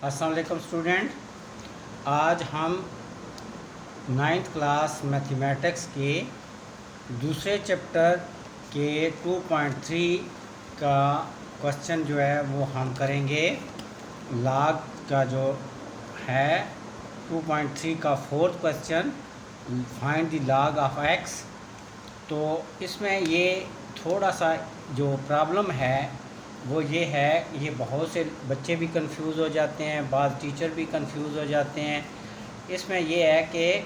अस्सलाम वालेकुम स्टूडेंट। आज हम नाइन्थ क्लास मैथमेटिक्स के दूसरे चैप्टर के 2.3 का क्वेश्चन जो है वो हम करेंगे। लॉग का जो है 2.3 का fourth question, find the log of x. तो इसमें ये थोड़ा सा जो प्रॉब्लम है वो ये है, ये बहुत से बच्चे भी कंफ्यूज हो जाते हैं, बाद टीचर भी कंफ्यूज हो जाते हैं। इसमें ये है कि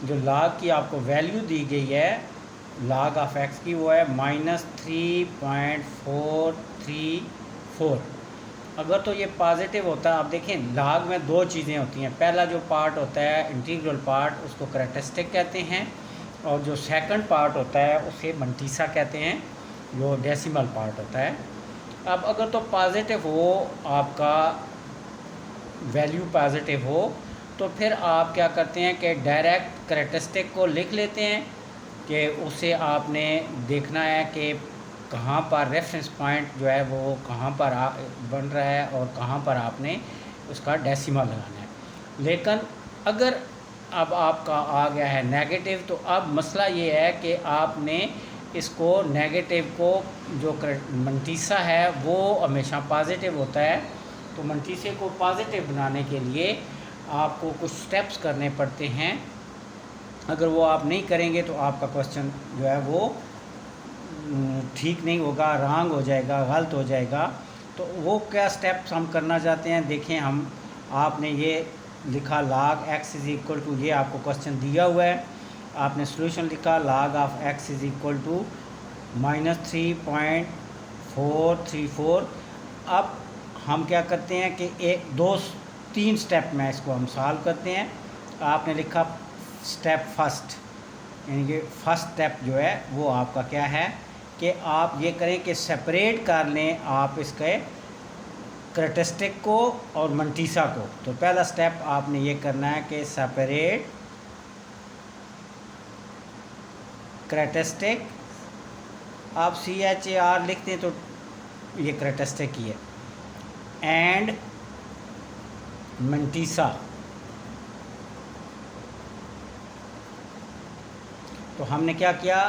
जो लॉग की आपको वैल्यू दी गई है लॉग ऑफ एक्स की, वो है -3.434। अगर तो ये पॉजिटिव होता है, आप देखें लॉग में दो चीज़ें होती हैं। पहला जो पार्ट होता है इंटीग्रल पार्ट, उसको करैक्टरिस्टिक कहते हैं, और जो सेकंड पार्ट होता है उसे मंटीसा कहते हैं, जो डेसिमल पार्ट होता है। अब अगर तो पॉजिटिव हो, आपका वैल्यू पॉजिटिव हो, तो फिर आप क्या करते हैं कि डायरेक्ट करैक्टरिस्टिक को लिख लेते हैं कि उसे आपने देखना है कि कहाँ पर रेफरेंस पॉइंट जो है वो कहाँ पर बन रहा है और कहाँ पर आपने उसका डेसिमल लगाना है। लेकिन अगर अब आपका आ गया है नेगेटिव, तो अब मसला ये है कि आपने इसको नेगेटिव को, जो मंटीसा है वो हमेशा पॉजिटिव होता है, तो मंटीसे को पॉजिटिव बनाने के लिए आपको कुछ स्टेप्स करने पड़ते हैं। अगर वो आप नहीं करेंगे तो आपका क्वेश्चन जो है वो ठीक नहीं होगा, रॉन्ग हो जाएगा, गलत हो जाएगा। तो वो क्या स्टेप्स हम करना चाहते हैं, देखें हम। आपने ये लिखा log x is equal to, ये आपको क्वेश्चन दिया हुआ है, आपने सॉल्यूशन लिखा log of x is equal to -3.434। अब हम क्या करते हैं कि एक दो तीन स्टेप में इसको हम सॉल्व करते हैं। आपने लिखा स्टेप फर्स्ट, यानी कि फर्स्ट स्टेप जो है वो आपका क्या है कि आप ये करें कि सेपरेट कर लें आप इसके करैक्टरिस्टिक को और मंटीसा को। तो पहला स्टेप आपने ये करना है कि सेपरेट करैक्टरिस्टिक, आप CHAR लिखते हैं तो ये करैक्टरिस्टिक ही है, एंड मंटीसा। तो हमने क्या किया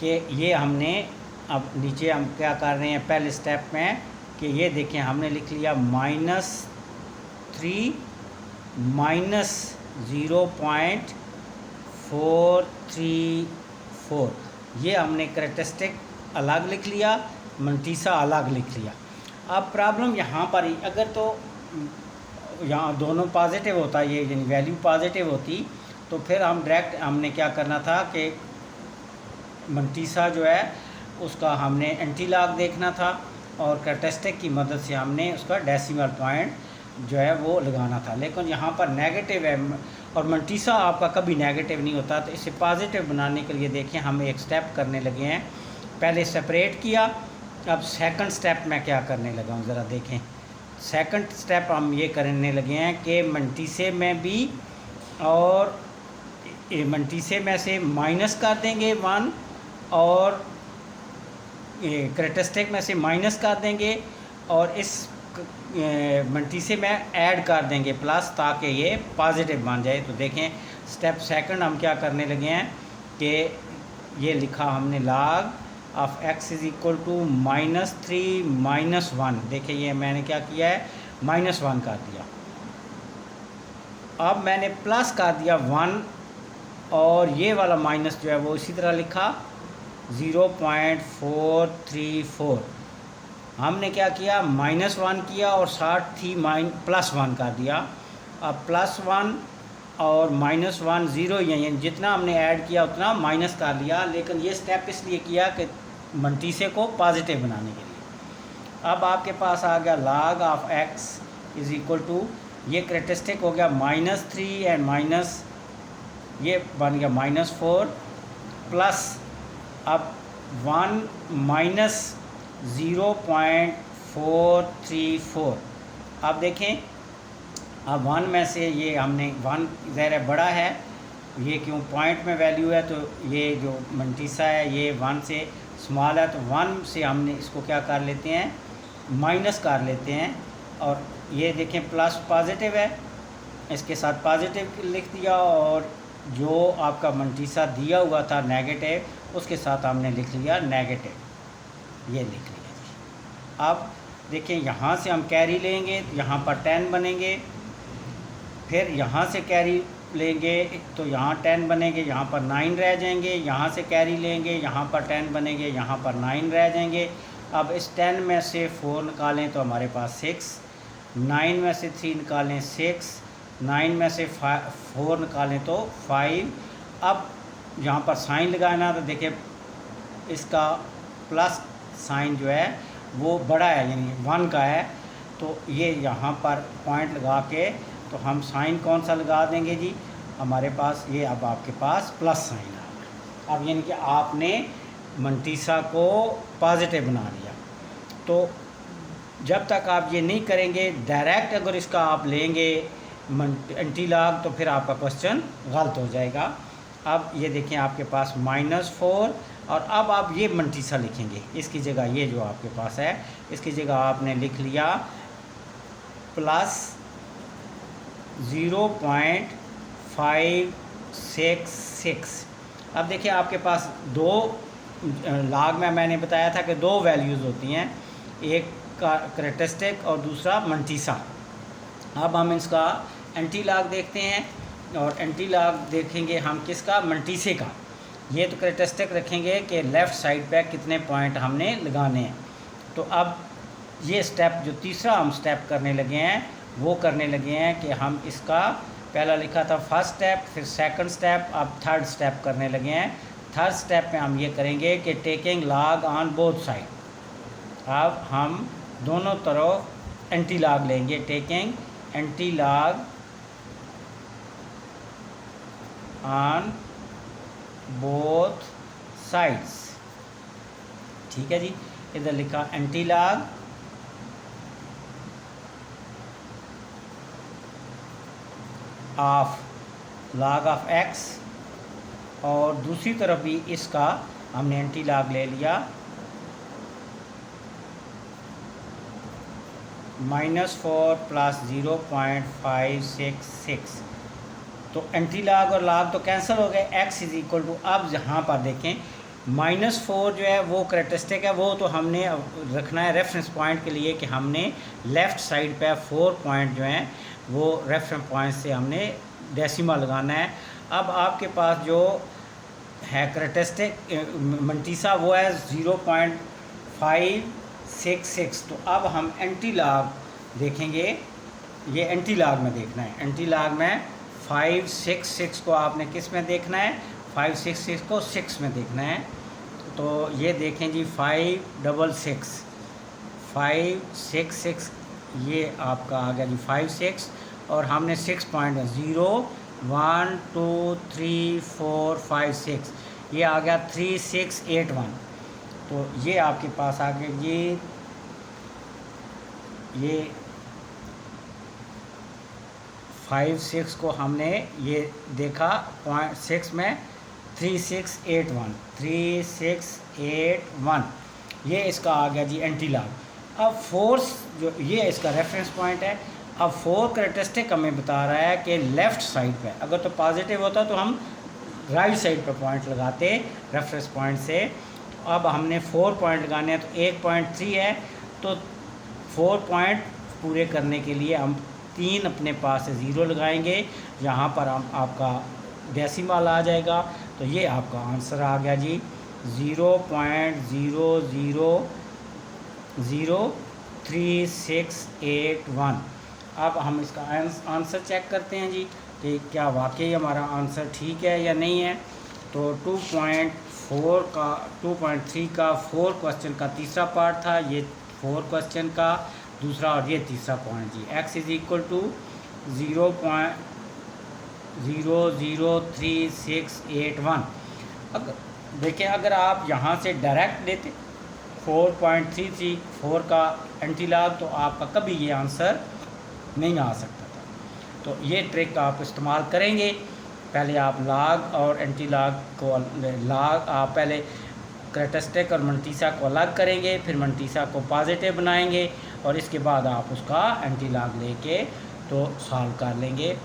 कि ये हमने, अब नीचे हम क्या कर रहे हैं पहले स्टेप में कि ये देखें हमने लिख लिया -3 -0.434। ये हमने करैक्टरिस्टिक अलग लिख लिया, मंटीसा अलग लिख लिया। अब प्रॉब्लम यहाँ पर ही, अगर तो यहाँ दोनों पॉजिटिव होता, ये यानी वैल्यू पॉजिटिव होती, तो फिर हम डायरेक्ट हमने क्या करना था कि मंटीसा जो है उसका हमने एंटी लॉग देखना था, और करैक्टरिस्टिक की मदद से हमने उसका डेसिमल पॉइंट जो है वो लगाना था। लेकिन यहाँ पर नेगेटिव है और मंटीसा आपका कभी नेगेटिव नहीं होता, तो इसे पॉजिटिव बनाने के लिए देखें हम एक स्टेप करने लगे हैं। पहले सेपरेट किया, अब सेकंड स्टेप में क्या करने लगा हूँ ज़रा देखें। सेकंड स्टेप हम ये करने लगे हैं कि मंटीसे में भी, और मंटीसे में से माइनस कर देंगे 1, और करैक्टरिस्टिक में से माइनस कर देंगे, और इस मंटीसे में ऐड कर देंगे प्लस, ताकि ये पॉजिटिव बन जाए। तो देखें स्टेप सेकंड हम क्या करने लगे हैं कि ये लिखा हमने log of x is equal to -3 -1। देखिए ये मैंने क्या किया है, -1 कर दिया। अब मैंने प्लस कर दिया 1, और ये वाला माइनस जो है वो इसी तरह लिखा 0.434। हमने क्या किया, -1 किया और साथ थी +1 कर दिया। अब +1 और -1 0 ही है, यानी जितना हमने ऐड किया उतना माइनस कर लिया। लेकिन ये स्टेप इसलिए किया कि मंटीसे को पॉजिटिव बनाने के लिए। अब आपके पास आ गया log of x is equal to, ये करैक्टरिस्टिक हो गया -3 एंड माइनस, ये बन गया -4 प्लस, अब 1 -0.434। अब देखें, अब 1 में से ये हमने 1 ज़रा बड़ा है, ये क्यों पॉइंट में वैल्यू है, तो ये जो मंटीसा है ये 1 से स्मॉल है, तो 1 से हमने इसको क्या कर लेते हैं, माइनस कर लेते हैं। और ये देखें प्लस पॉजिटिव है, इसके साथ पॉजिटिव लिख दिया, और जो आपका मंटीसा दिया हुआ था नेगेटिव उसके साथ हमने लिख लिया नेगेटिव, ये लिख लिया जी। अब देखें यहाँ से हम कैरी लेंगे, यहाँ पर 10 बनेंगे, फिर यहाँ से कैरी लेंगे तो यहाँ 10 बनेंगे, यहाँ पर 9 रह जाएंगे, यहाँ से कैरी लेंगे, यहाँ पर 10 बनेंगे, यहाँ पर 9 रह जाएंगे। अब इस 10 में से 4 निकालें तो हमारे पास 6, 9 में से 3 निकालें 6, 9 में से 4 निकालें तो 5। अब यहाँ पर साइन लगाना तो देखिए इसका प्लस साइन जो है वो बड़ा है, यानी 1 का है, तो ये यहाँ पर पॉइंट लगा के तो हम साइन कौन सा लगा देंगे जी, हमारे पास ये अब आपके पास प्लस साइन आ गया। अब यानी कि आपने मंटीसा को पॉजिटिव बना दिया। तो जब तक आप ये नहीं करेंगे डायरेक्ट अगर इसका आप लेंगे एंटी लॉग तो फिर आपका क्वेश्चन गलत हो जाएगा। अब ये देखें आपके पास -4, और अब आप ये मंटीसा लिखेंगे, इसकी जगह ये जो आपके पास है इसकी जगह आपने लिख लिया प्लस 0.566। अब देखिए आपके पास दो लॉग में मैंने बताया था कि 2 वैल्यूज़ होती हैं, एक का करैक्टरिस्टिक और दूसरा मंटीसा। अब हम इसका एंटी लॉग देखते हैं, और एंटी लॉग देखेंगे हम किसका, मंटीसे का। ये तो करैक्टरिस्टिक रखेंगे कि लेफ़्ट साइड पे कितने पॉइंट हमने लगाने हैं। तो अब ये स्टेप जो तीसरा हम स्टेप करने लगे हैं वो करने लगे हैं कि हम इसका पहला लिखा था फर्स्ट स्टेप, फिर सेकंड स्टेप, अब थर्ड स्टेप करने लगे हैं। थर्ड स्टेप में हम ये करेंगे कि taking log on both side. अब हम दोनों तरफ एंटी लॉग लेंगे, taking anti log on both sides. ठीक है जी, इधर लिखा anti log of log of x, और दूसरी तरफ भी इसका हमने एंटी लॉग ले लिया -4 + 0.566। तो एंटी लॉग और लॉग तो कैंसिल हो गए, x = अब यहाँ पर देखें -4 जो है वो करैक्टरिस्टिक है, वो तो हमने रखना है रेफरेंस पॉइंट के लिए कि हमने लेफ़्ट साइड पे 4 पॉइंट जो हैं वो रेफरेंस पॉइंट से हमने डेसिमल लगाना है। अब आपके पास जो है करैक्टरिस्टिक मंटीसा वो है 0.566। तो अब हम एंटी लॉग देखेंगे, ये एंटी लॉग में देखना है। एंटी लॉग में 566 को आपने किस में देखना है, 566 को 6 में देखना है। तो ये देखें जी 566 ये आपका आ गया जी 56, और हमने 6 पॉइंट 0 1 2 3 4 5 6 ये आ गया 3681। तो ये आपके पास आ गया ये 5 6 को हमने ये देखा 0.6 में 3681 ये इसका आ गया जी एंटी लॉग। अब फोर्स जो ये इसका रेफरेंस पॉइंट है। अब 4 करैक्टरिस्टिक हमें बता रहा है कि लेफ़्ट साइड पे अगर तो पॉजिटिव होता तो हम राइट साइड पे पॉइंट लगाते रेफरेंस पॉइंट से। अब हमने 4 पॉइंट लगाने हैं, तो 1.3 है, तो 4 पॉइंट पूरे करने के लिए हम 3 अपने पास से 0 लगाएंगे, यहाँ पर हम आपका डेसिमल आ जाएगा। तो ये आपका आंसर आ गया जी 0.0003681। अब हम इसका आंसर चेक करते हैं जी कि क्या वाकई हमारा आंसर ठीक है या नहीं है। तो 2.3 का 4 क्वेश्चन का तीसरा पार्ट था, ये 4 क्वेश्चन का दूसरा और ये तीसरा पॉइंट जी। x = 0.0038681। अगर देखिए अगर आप यहाँ से डायरेक्ट लेते 4.334 का एंटी लॉग तो आपका कभी ये आंसर नहीं आ सकता था। तो ये ट्रिक आप इस्तेमाल करेंगे। पहले आप लॉग और एंटी लॉग को आप पहले करैक्टरिस्टिक और मंटीसा को अलग करेंगे, फिर मंटीसा को पॉजिटिव बनाएंगे और इसके बाद आप उसका एंटी लॉग लेके तो सॉल्व कर लेंगे।